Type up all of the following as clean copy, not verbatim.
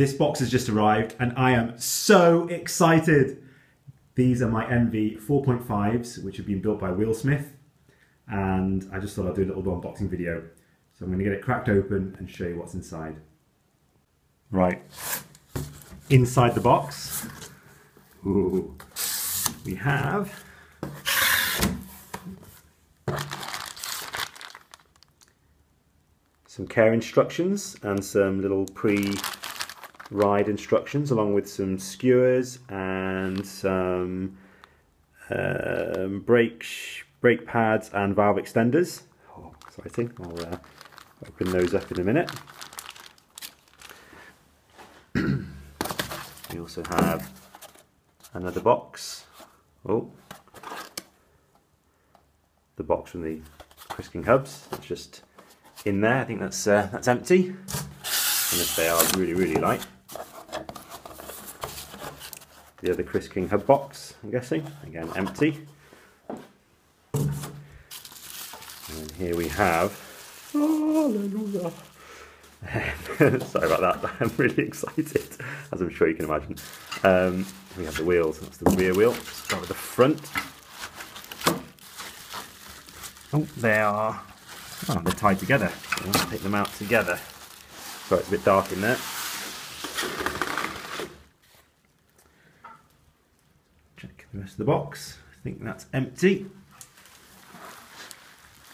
this box has just arrived and I am so excited. These are my ENVE 4.5s, which have been built by Wheelsmith, and I just thought I'd do a little unboxing video. So I'm going to get it cracked open and show you what's inside. Right, inside the box, ooh, we have some care instructions and some little pre-ride instructions, along with some skewers and some brake pads and valve extenders. Oh, exciting. I'll open those up in a minute. We also have another box. Oh, the box from the Chris King hubs. It's just in there. I think that's empty, unless they are really light. The other Chris King hub box, I'm guessing, again empty. And here we have, hallelujah. Sorry about that, I'm really excited, as I'm sure you can imagine. We have the wheels. That's the rear wheel. Start with the front. Oh, they're tied together. So I'll take them out together. Sorry, it's a bit dark in there. Check the rest of the box. I think that's empty.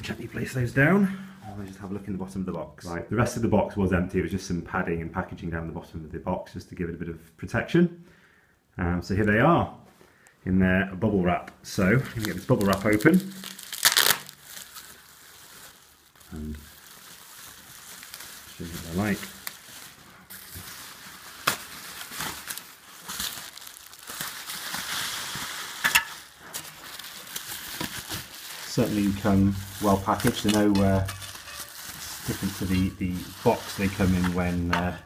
Gently place those down. I'll just have a look in the bottom of the box. Right, the rest of the box was empty. It was just some padding and packaging down the bottom of the box, just to give it a bit of protection. So here they are, in their bubble wrap. So I'm going to get this bubble wrap open. And see what they're like. Certainly come well packaged. I know it's different to the box they come in when they're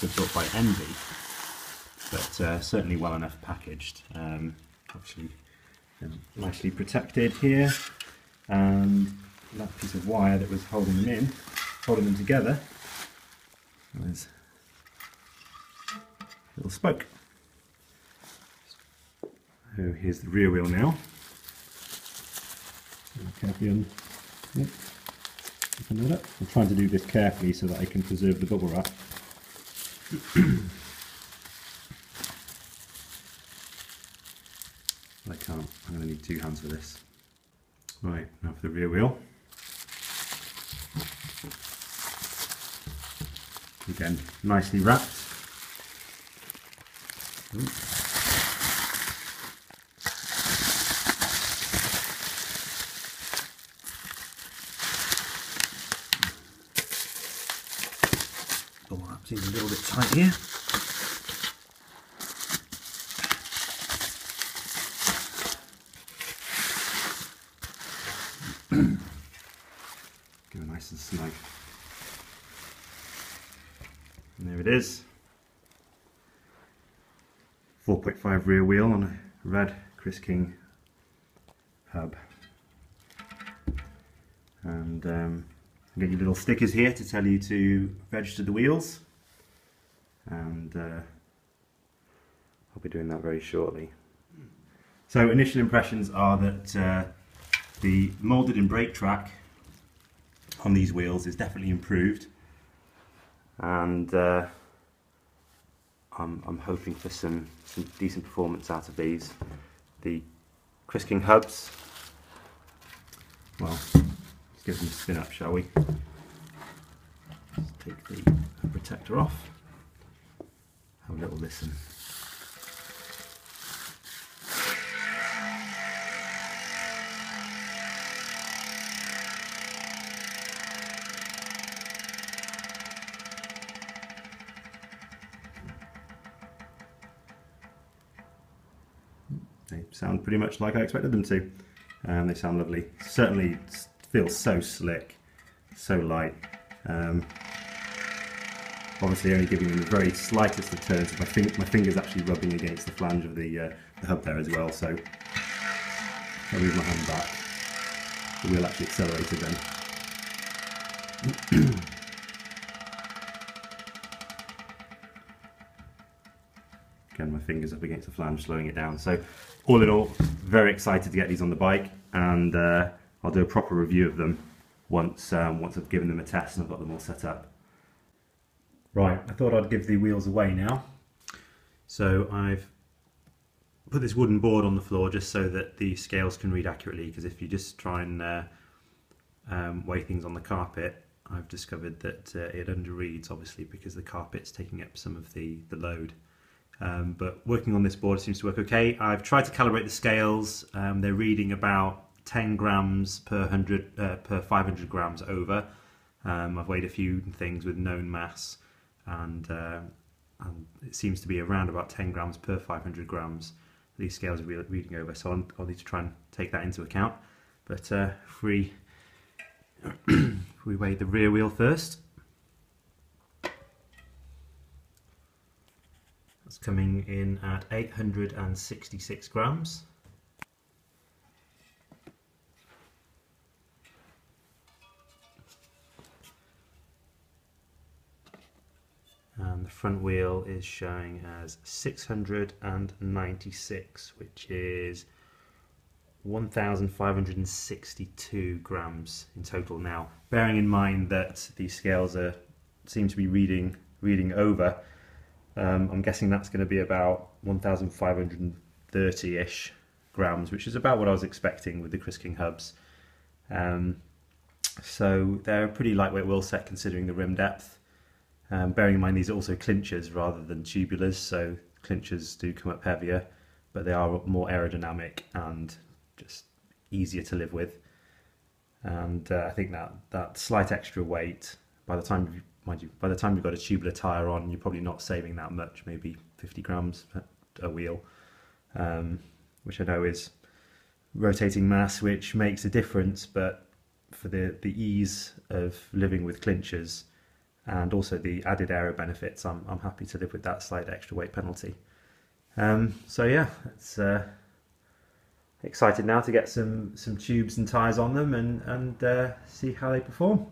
built by ENVE, but certainly well enough packaged. Obviously nicely protected here, and that piece of wire that was holding them together, there's a little spoke. So here's the rear wheel now. Carefully open that up. I'm trying to do this carefully so that I can preserve the bubble wrap. I can't. I'm going to need two hands for this. Right, now for the rear wheel. Again, nicely wrapped. Ooh. The wrap seems a little bit tight here. Go nice and snug. And there it is. 4.5 rear wheel on a red Chris King hub. And you get your little stickers here to tell you to register the wheels. And I'll be doing that very shortly. So initial impressions are that the moulded in brake track on these wheels is definitely improved, and I'm hoping for some decent performance out of these. The Chris King hubs, well, let's give them a spin up, shall we? Let's take the protector off, have a little listen. They sound pretty much like I expected them to, and they sound lovely. Certainly feels so slick, so light. Obviously only giving them the very slightest of turns. My finger's actually rubbing against the flange of the hub there as well, so I'll move my hand back. The wheel actually accelerated then. Again, my fingers up against the flange, slowing it down. So all in all, very excited to get these on the bike, and I'll do a proper review of them once I've given them a test and I've got them all set up. Right, I thought I'd give the wheels away now. So I've put this wooden board on the floor just so that the scales can read accurately, because if you just try and weigh things on the carpet, I've discovered that it underreads, obviously, because the carpet's taking up some of the load. But working on this board seems to work okay. I've tried to calibrate the scales. They're reading about 10 grams per 500 grams over. I've weighed a few things with known mass, and it seems to be around about 10 grams per 500 grams. These scales are reading over, so I'll need to try and take that into account. But if we weigh the rear wheel first, that's coming in at 866 grams. And the front wheel is showing as 696, which is 1,562 grams in total now. Bearing in mind that these scales seem to be reading over, I'm guessing that's going to be about 1,530-ish grams, which is about what I was expecting with the Chris King hubs. So they're a pretty lightweight wheel set considering the rim depth. Bearing in mind these are also clinchers rather than tubulars, so clinchers do come up heavier, but they are more aerodynamic and just easier to live with. And I think that slight extra weight, by the time you've got a tubular tyre on, you're probably not saving that much, maybe 50 grams a wheel, which I know is rotating mass, which makes a difference, but for the ease of living with clinchers and also the added aero benefits, I'm happy to live with that slight extra weight penalty. So yeah, it's excited now to get some tubes and tyres on them and see how they perform.